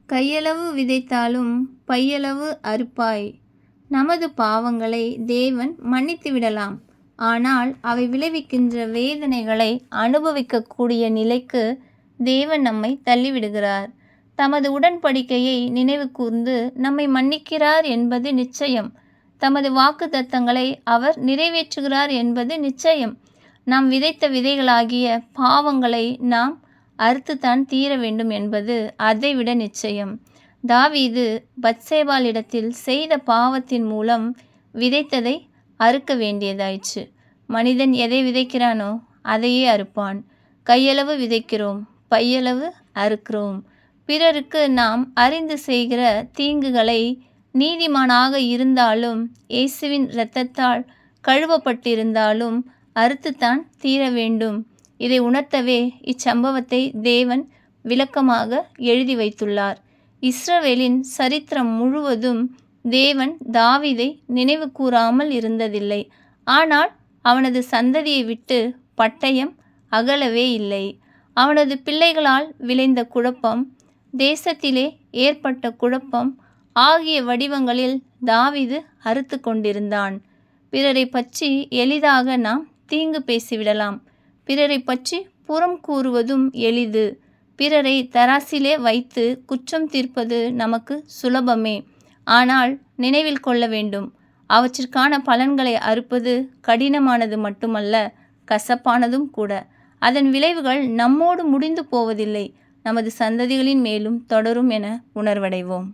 கையளவு விதைத்தாலும் பையளவு அறுப்பாய். நமது பாவங்களை தேவன் மன்னித்து விடலாம். ஆனால் அவை விளைவிக்கின்ற வேதனைகளை அனுபவிக்கக்கூடிய நிலைக்கு தேவன் நம்மை தள்ளிவிடுகிறார். தமது உடன்படிக்கையை நினைவு கூர்ந்து நம்மை மன்னிக்கிறார் என்பது நிச்சயம். தமது வாக்குத்தத்தங்களை அவர் நிறைவேற்றுகிறார் என்பது நிச்சயம். நாம் விதைத்த விதைகளாகிய பாவங்களை நாம் அறுத்துத்தான் தீர வேண்டும் என்பது அதைவிட நிச்சயம். தாவீது பத்சேபாளிடத்தில் செய்த பாவத்தின் மூலம் விதைத்ததை அறுக்க வேண்டியதாயிற்று. மனிதன் எதை விதைக்கிறானோ அதையே அறுப்பான். கையளவு விதைக்கிறோம், பையளவு அறுக்கிறோம். பிறருக்கு நாம் அறிந்து செய்கிற தீங்குகளை நீதிமானாக இருந்தாலும் இயேசுவின் இரத்தத்தால் கழுவப்பட்டிருந்தாலும் அறுத்துத்தான் தீர வேண்டும். இதை உணர்த்தவே இச்சம்பவத்தை தேவன் விளக்கமாக எழுதி வைத்துள்ளார். இஸ்ரவேலின் சரித்திரம் முழுவதும் தேவன் தாவீதை நினைவு கூறாமல் இருந்ததில்லை. ஆனால் அவனது சந்ததியை விட்டு பட்டயம் அகலவே இல்லை. அவனது பிள்ளைகளால் விளைந்த குழப்பம், தேசத்திலே ஏற்பட்ட குழப்பம் ஆகிய வடிவங்களில் தாவீது அறுத்து கொண்டிருந்தான். பிறரை பற்றி எளிதாக நாம் தீங்கு பேசிவிடலாம். பிறரை பற்றி புறம் கூறுவதும் எளிது. பிறரை தராசிலே வைத்து குற்றம் தீர்ப்பது நமக்கு சுலபமே. ஆனால் நினைவில் கொள்ள வேண்டும், அவற்றிற்கான பலன்களை அறுப்பது கடினமானது மட்டுமல்ல, கசப்பானதும் கூட. அதன் விளைவுகள் நம்மோடு முடிந்து போவதில்லை, நமது சந்ததிகளின் மேலும் தொடரும் என உணர்வடைவோம்.